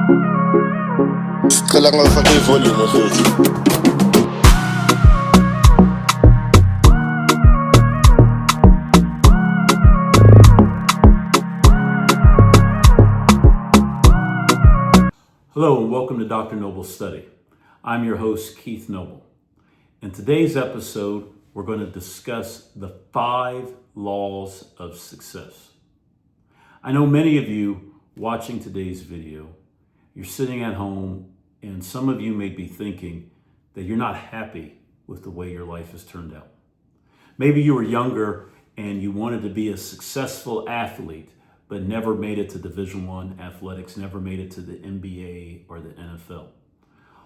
Kailangan ngifake i-volume mfethu. Hello and welcome to Dr. Noble's Study. I'm your host, Keith Noble. In today's episode, we're going to discuss the 5 laws of success. I know many of you watching today's video, you're sitting at home and some of you may be thinking that you're not happy with the way your life has turned out. Maybe you were younger and you wanted to be a successful athlete, but never made it to Division I athletics, never made it to the NBA or the NFL.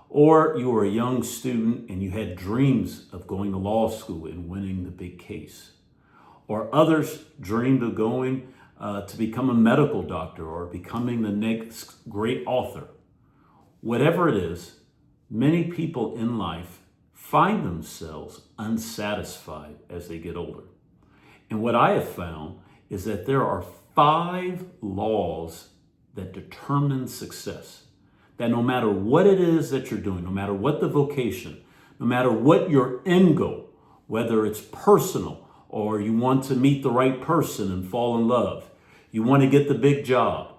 Or you were a young student and you had dreams of going to law school and winning the big case. Or others dreamed of going to become a medical doctor or becoming the next great author. Whatever it is, many people in life find themselves unsatisfied as they get older. And what I have found is that there are 5 laws that determine success. That no matter what it is that you're doing, no matter what the vocation, no matter what your end goal, whether it's personal or you want to meet the right person and fall in love, you want to get the big job,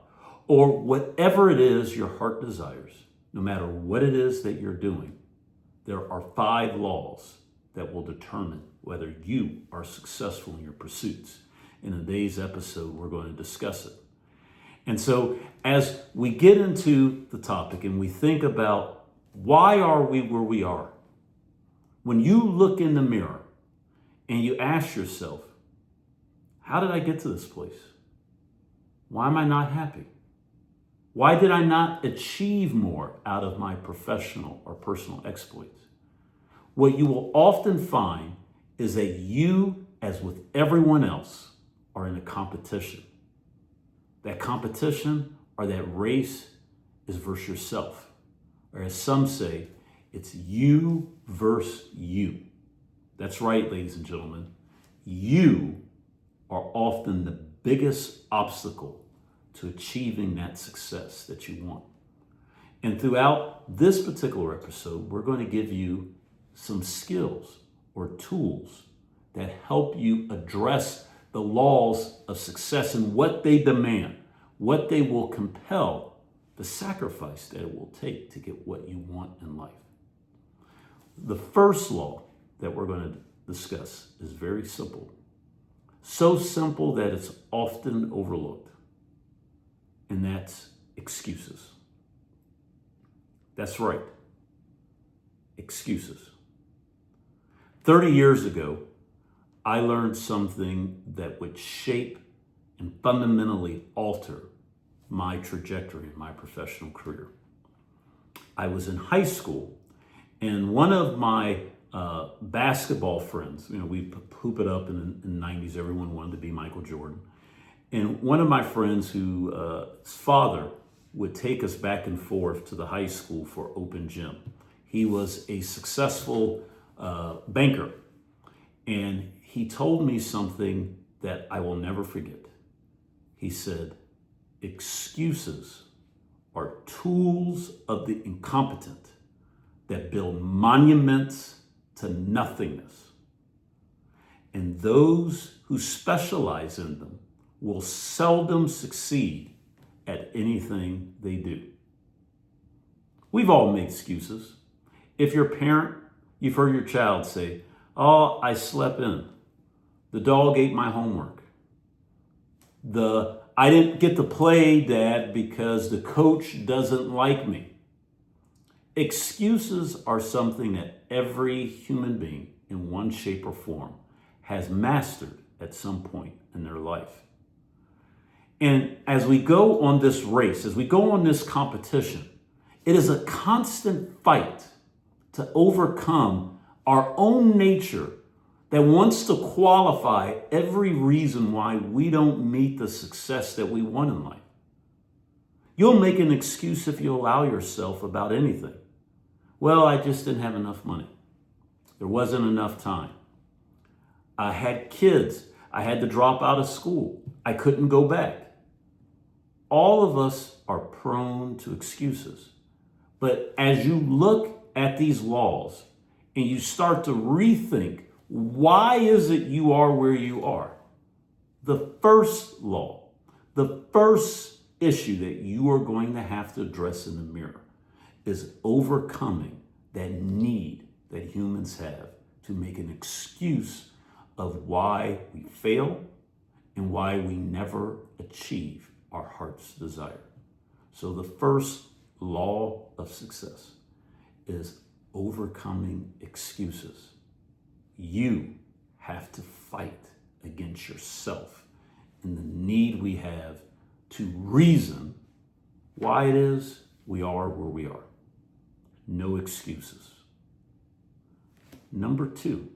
or whatever it is your heart desires, no matter what it is that you're doing, there are 5 laws that will determine whether you are successful in your pursuits. In today's episode, we're going to discuss it. And so as we get into the topic and we think about why are we where we are, when you look in the mirror and you ask yourself, how did I get to this place? Why am I not happy? Why did I not achieve more out of my professional or personal exploits? What you will often find is that you, as with everyone else, are in a competition. That competition or that race is versus yourself. Or as some say, it's you versus you. That's right, ladies and gentlemen. You are often the biggest obstacle to achieving that success that you want. And throughout this particular episode, we're going to give you some skills or tools that help you address the laws of success and what they demand, what they will compel, the sacrifice that it will take to get what you want in life. The first law that we're going to discuss is very simple. So simple that it's often overlooked. And that's excuses. That's right. Excuses. 30 years ago, I learned something that would shape and fundamentally alter my trajectory in my professional career. I was in high school, and one of my basketball friends, we hoop it up in the 90s, everyone wanted to be Michael Jordan. And one of my friends whose father would take us back and forth to the high school for open gym. He was a successful banker. And he told me something that I will never forget. He said, excuses are tools of the incompetent that build monuments to nothingness. And those who specialize in them will seldom succeed at anything they do. We've all made excuses. If you're a parent, you've heard your child say, "Oh, I slept in. The dog ate my homework. I didn't get to play, Dad, because the coach doesn't like me." Excuses are something that every human being in one shape or form has mastered at some point in their life. And as we go on this race, as we go on this competition, it is a constant fight to overcome our own nature that wants to qualify every reason why we don't meet the success that we want in life. You'll make an excuse if you allow yourself about anything. Well, I just didn't have enough money. There wasn't enough time. I had kids. I had to drop out of school. I couldn't go back. all of us are prone to excuses. But as you look at these laws and you start to rethink, why is it you are where you are? The first law, the first issue that you are going to have to address in the mirror is overcoming that need that humans have to make an excuse of why we fail and why we never achieve our heart's desire. So the first law of success is overcoming excuses. You have to fight against yourself and the need we have to reason why it is we are where we are. No excuses. Number 2,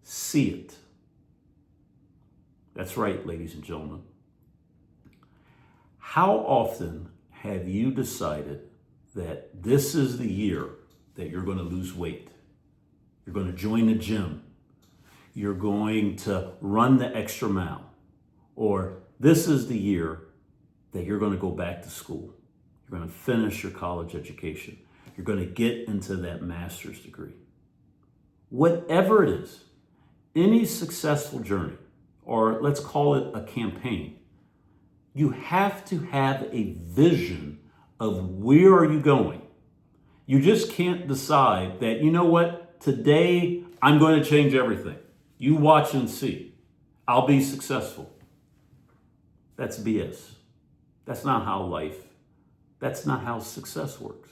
see it. That's right, ladies and gentlemen. How often have you decided that this is the year that you're going to lose weight? You're going to join the gym. You're going to run the extra mile. Or this is the year that you're going to go back to school. You're going to finish your college education. You're going to get into that master's degree. Whatever it is, any successful journey, or let's call it a campaign, you have to have a vision of where are you going. You just can't decide that, you know what, today I'm going to change everything. You watch and see. I'll be successful. That's BS. That's not how success works.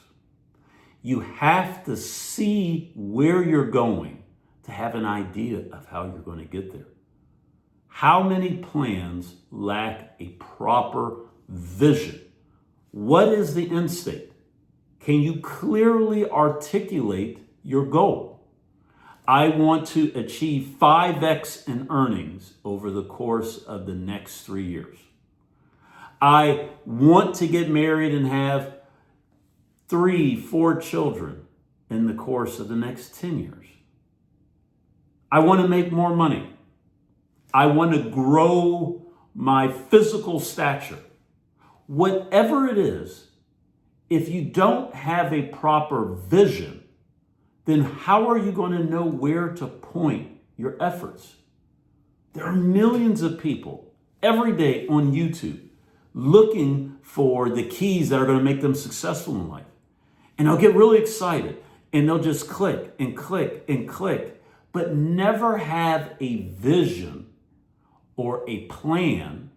You have to see where you're going to have an idea of how you're going to get there. How many plans lack a proper vision? What is the end state? Can you clearly articulate your goal? I want to achieve 5x in earnings over the course of the next 3 years. I want to get married and have 3-4 children in the course of the next 10 years. I want to make more money. I want to grow my physical stature. Whatever it is, if you don't have a proper vision, then how are you going to know where to point your efforts? There are millions of people every day on YouTube looking for the keys that are going to make them successful in life. And they'll get really excited and they'll just click and click and click, but never have a vision or a plan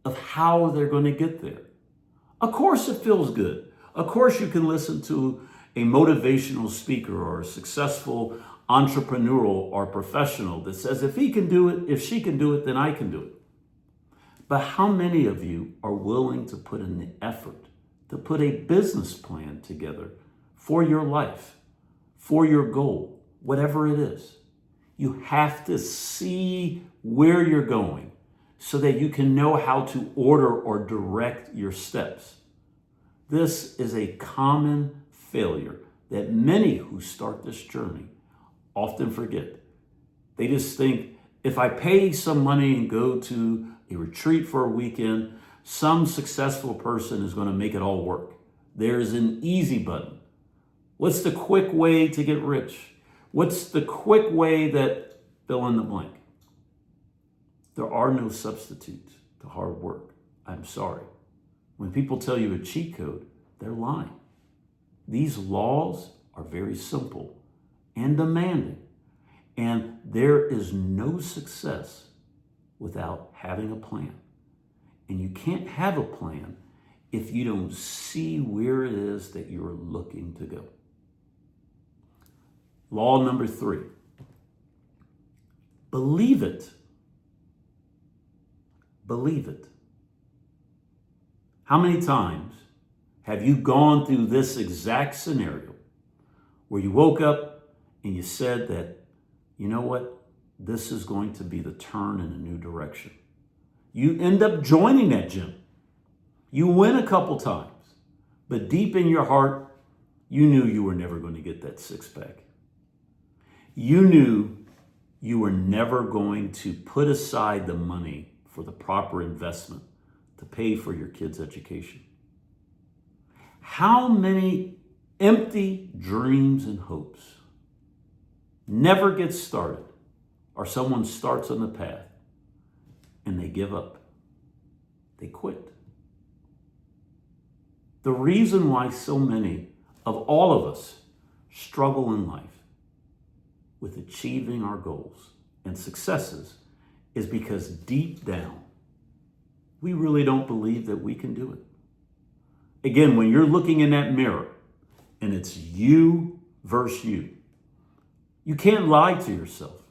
of how they're going to get there. Of course, it feels good. Of course, you can listen to a motivational speaker or a successful entrepreneurial or professional that says, if he can do it, if she can do it, then I can do it. But how many of you are willing to put in the effort to put a business plan together for your life, for your goal, whatever it is? You have to see where you're going so that you can know how to order or direct your steps. This is a common failure that many who start this journey often forget. They just think, if I pay some money and go to a retreat for a weekend, some successful person is going to make it all work. There's an easy button. What's the quick way to get rich? What's the quick way that fill in the blank? There are no substitutes to hard work. I'm sorry. When people tell you a cheat code, they're lying. These laws are very simple and demanding. And there is no success without having a plan. And you can't have a plan if you don't see where it is that you're looking to go. Law number 3. Believe it. Believe it. How many times have you gone through this exact scenario where you woke up and you said that, you know what, this is going to be the turn in a new direction? You end up joining that gym. You win a couple times, but deep in your heart, you knew you were never going to get that 6-pack. You knew you were never going to put aside the money for the proper investment to pay for your kids' education? How many empty dreams and hopes never get started, or someone starts on the path and they give up? They quit. The reason why so many of all of us struggle in life with achieving our goals and successes is because deep down, we really don't believe that we can do it. Again, when you're looking in that mirror and it's you versus you can't lie to yourself.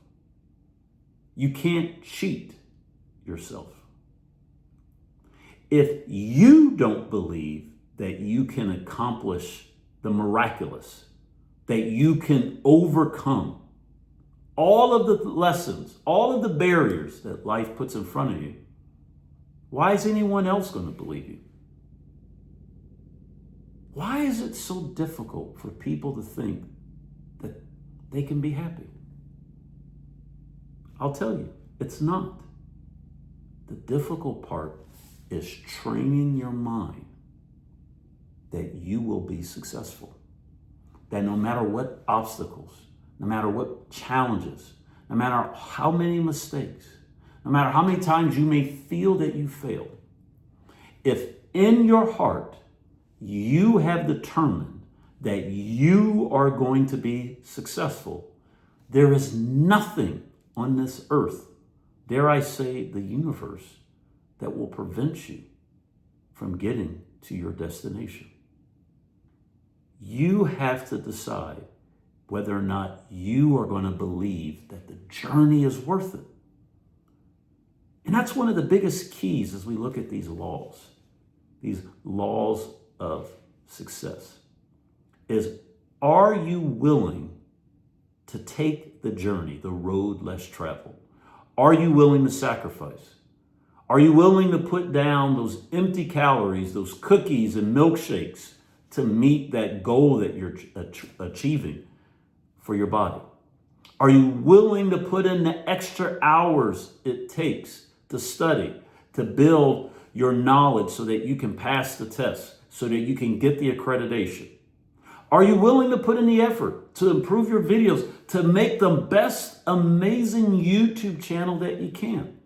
You can't cheat yourself. If you don't believe that you can accomplish the miraculous, that you can overcome all of the lessons, all of the barriers that life puts in front of you, why is anyone else going to believe you? Why is it so difficult for people to think that they can be happy? I'll tell you, it's not. The difficult part is training your mind that you will be successful. That no matter what obstacles, no matter what challenges, no matter how many mistakes, no matter how many times you may feel that you failed, if in your heart you have determined that you are going to be successful, there is nothing on this earth, dare I say the universe, that will prevent you from getting to your destination. You have to decide whether or not you are going to believe that the journey is worth it. And that's one of the biggest keys as we look at these laws of success, is are you willing to take the journey, the road less traveled? Are you willing to sacrifice? Are you willing to put down those empty calories, those cookies and milkshakes to meet that goal that you're achieving for your body? Are you willing to put in the extra hours it takes to study, to build your knowledge so that you can pass the test, so that you can get the accreditation? Are you willing to put in the effort to improve your videos, to make the best amazing YouTube channel that you can?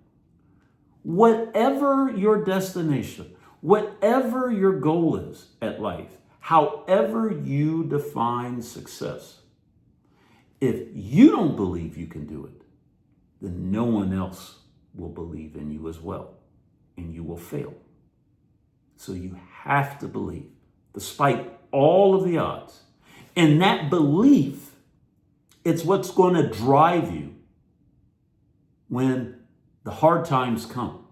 Whatever your destination, whatever your goal is at life, however you define success, if you don't believe you can do it, then no one else will believe in you as well, and you will fail. So you have to believe, despite all of the odds. And that belief, it's what's going to drive you when the hard times come.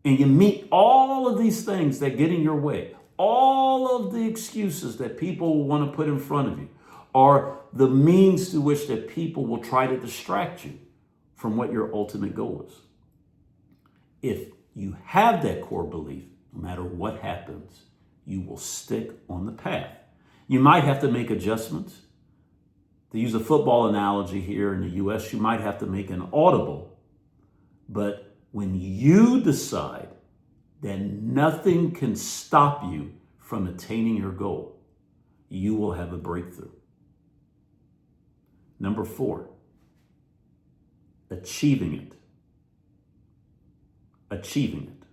And you meet all of these things that get in your way, all of the excuses that people want to put in front of you, are the means to which that people will try to distract you from what your ultimate goal is. If you have that core belief, no matter what happens, you will stick on the path. You might have to make adjustments. To use a football analogy here in the US, you might have to make an audible. But when you decide that nothing can stop you from attaining your goal, you will have a breakthrough. Number 4, achieving it. Achieving it.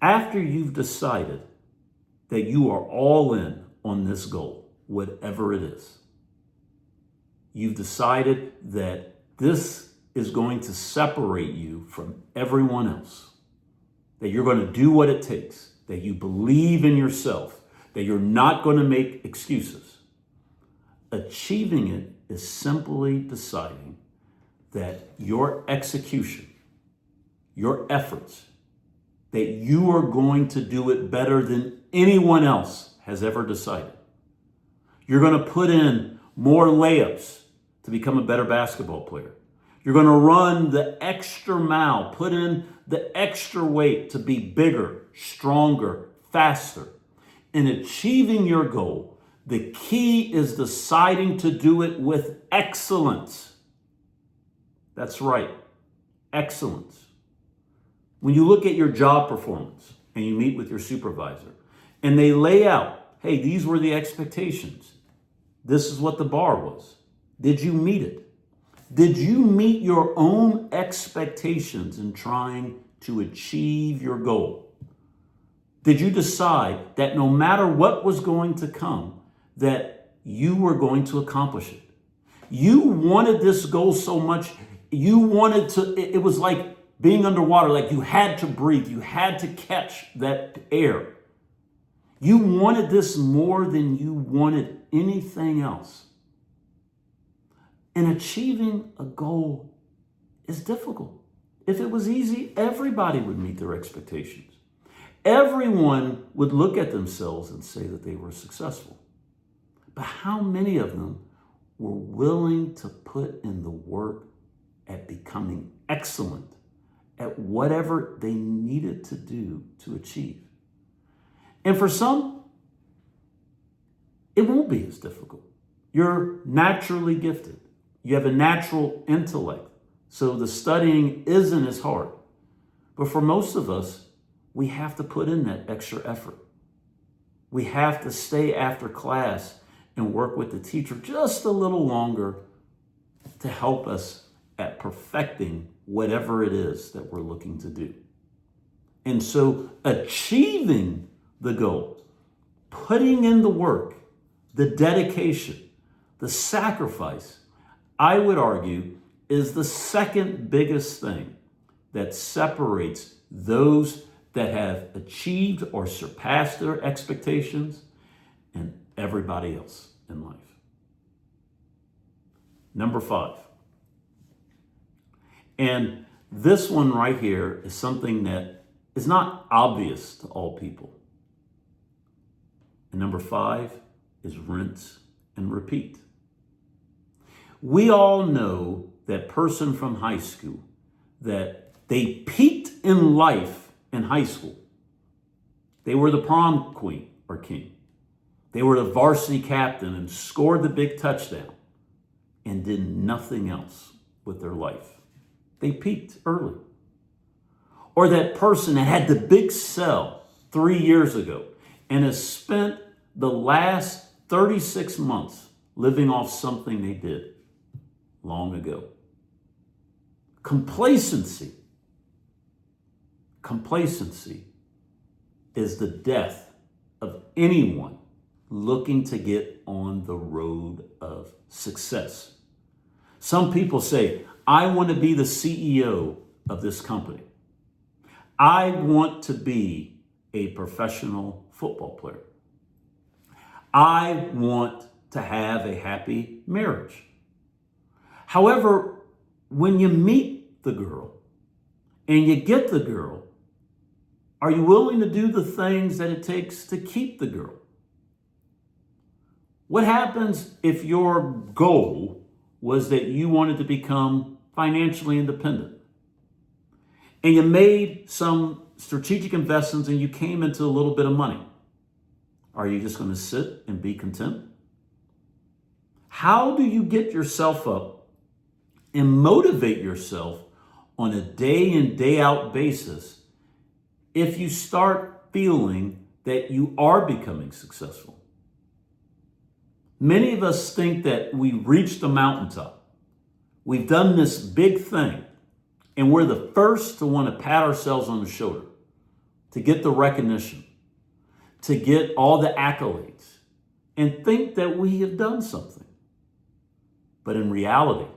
After you've decided that you are all in on this goal, whatever it is, you've decided that this is going to separate you from everyone else, that you're going to do what it takes, that you believe in yourself, that you're not going to make excuses. Achieving it is simply deciding that your execution, your efforts, that you are going to do it better than anyone else has ever decided. You're going to put in more layups to become a better basketball player. You're going to run the extra mile, put in the extra weight to be bigger, stronger, faster. In achieving your goal, the key is deciding to do it with excellence. That's right, excellence. When you look at your job performance and you meet with your supervisor and they lay out, hey, these were the expectations. This is what the bar was. Did you meet it? Did you meet your own expectations in trying to achieve your goal? Did you decide that no matter what was going to come, that you were going to accomplish it? You wanted this goal so much, it was like being underwater, like you had to breathe, you had to catch that air. You wanted this more than you wanted anything else. And achieving a goal is difficult. If it was easy, everybody would meet their expectations. Everyone would look at themselves and say that they were successful. But how many of them were willing to put in the work at becoming excellent at whatever they needed to do to achieve? And for some, it won't be as difficult. You're naturally gifted. You have a natural intellect, so the studying isn't as hard. But for most of us, we have to put in that extra effort. We have to stay after class and work with the teacher just a little longer to help us at perfecting whatever it is that we're looking to do. And so achieving the goal, putting in the work, the dedication, the sacrifice, I would argue, is the second biggest thing that separates those that have achieved or surpassed their expectations and everybody else in life. Number 5. And this one right here is something that is not obvious to all people. And number 5 is rinse and repeat. We all know that person from high school, that they peaked in life in high school. They were the prom queen or king. They were the varsity captain and scored the big touchdown and did nothing else with their life. They peaked early. Or that person that had the big sell 3 years ago and has spent the last 36 months living off something they did long ago. Complacency is the death of anyone looking to get on the road of success. Some people say, I want to be the CEO of this company. I want to be a professional football player. I want to have a happy marriage. However, when you meet the girl and you get the girl, are you willing to do the things that it takes to keep the girl? What happens if your goal was that you wanted to become financially independent and you made some strategic investments and you came into a little bit of money? Are you just going to sit and be content? How do you get yourself up and motivate yourself on a day in, day out basis if you start feeling that you are becoming successful? Many of us think that we reached the mountaintop. We've done this big thing, and we're the first to want to pat ourselves on the shoulder, to get the recognition, to get all the accolades, and think that we have done something. But in reality,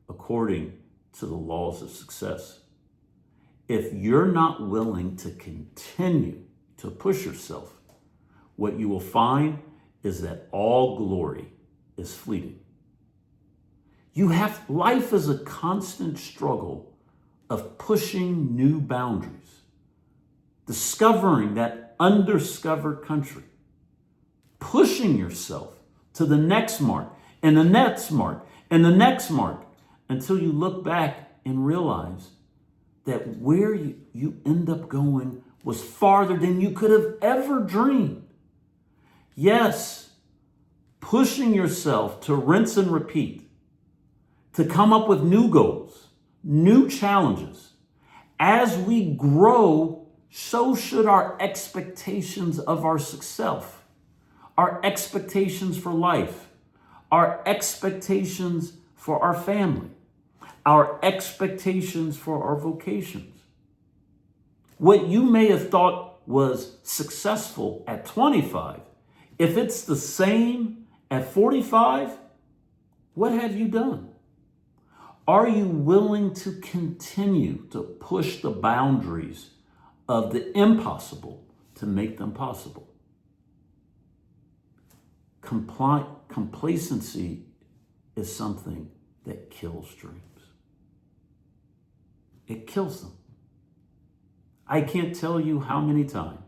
according to the laws of success, if you're not willing to continue to push yourself, what you will find is that all glory is fleeting. Life is a constant struggle of pushing new boundaries, discovering that undiscovered country, pushing yourself to the next mark and the next mark and the next mark until you look back and realize that where you end up going was farther than you could have ever dreamed. Yes, pushing yourself to rinse and repeat, to come up with new goals, new challenges. As we grow, so should our expectations of our success, our expectations for life, our expectations for our family, our expectations for our vocations. What you may have thought was successful at 25, if it's the same at 45, what have you done? Are you willing to continue to push the boundaries of the impossible to make them possible? Complacency is something that kills dreams. It kills them. I can't tell you how many times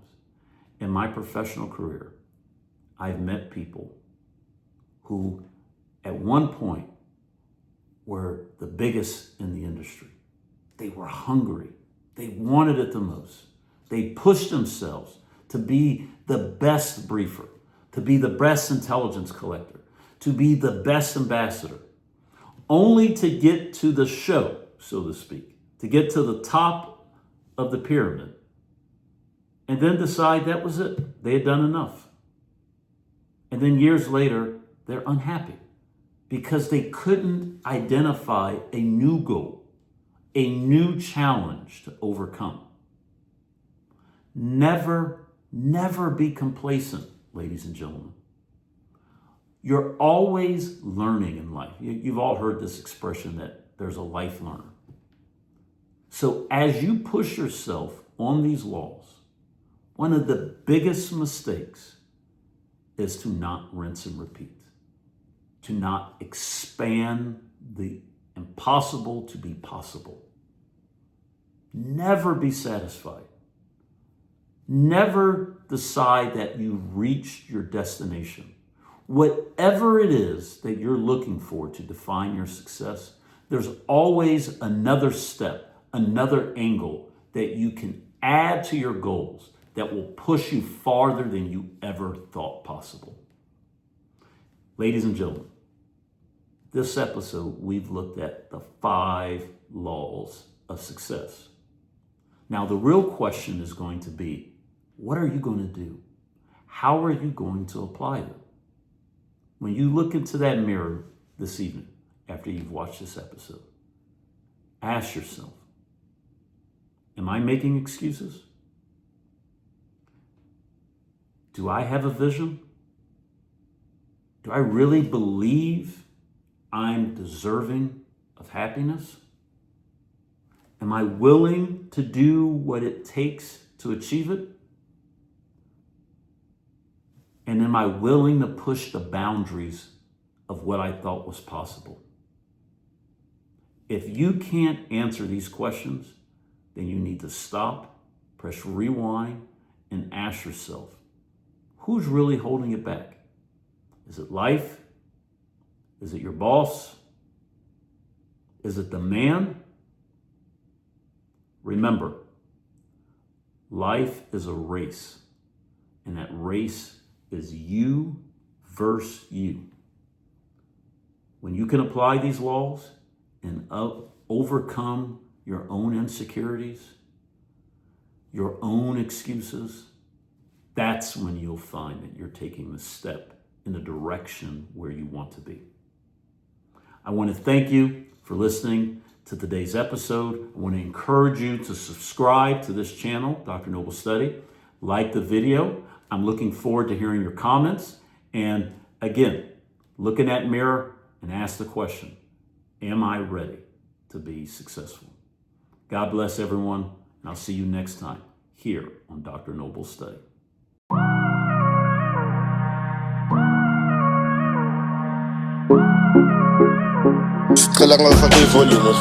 in my professional career I've met people who at one point were the biggest in the industry. They were hungry. They wanted it the most. They pushed themselves to be the best briefer, to be the best intelligence collector, to be the best ambassador, only to get to the show, so to speak, to get to the top of the pyramid, and then decide that was it. They had done enough. And then years later, they're unhappy because they couldn't identify a new goal, a new challenge to overcome. Never, never be complacent, ladies and gentlemen. You're always learning in life. You've all heard this expression that there's a life learner. So as you push yourself on these laws, one of the biggest mistakes is to not rinse and repeat, to not expand the impossible to be possible. Never be satisfied. Never decide that you've reached your destination. Whatever it is that you're looking for to define your success, there's always another step, another angle that you can add to your goals that will push you farther than you ever thought possible. Ladies and gentlemen, this episode, we've looked at the 5 laws of success. Now, the real question is going to be, what are you going to do? How are you going to apply them? When you look into that mirror this evening, after you've watched this episode, ask yourself, am I making excuses? Do I have a vision? Do I really believe I'm deserving of happiness? Am I willing to do what it takes to achieve it? And am I willing to push the boundaries of what I thought was possible? If you can't answer these questions, then you need to stop, press rewind, and ask yourself, who's really holding it back? Is it life? Is it your boss? Is it the man? Remember, life is a race, and that race is you versus you. When you can apply these laws and overcome your own insecurities, your own excuses, that's when you'll find that you're taking the step in the direction where you want to be. I want to thank you for listening to today's episode. I want to encourage you to subscribe to this channel, Dr. Noble Study. Like the video. I'm looking forward to hearing your comments. And again, look in that mirror and ask the question, am I ready to be successful? God bless everyone, and I'll see you next time here on Dr. Noble Study. Kailangan sa volume,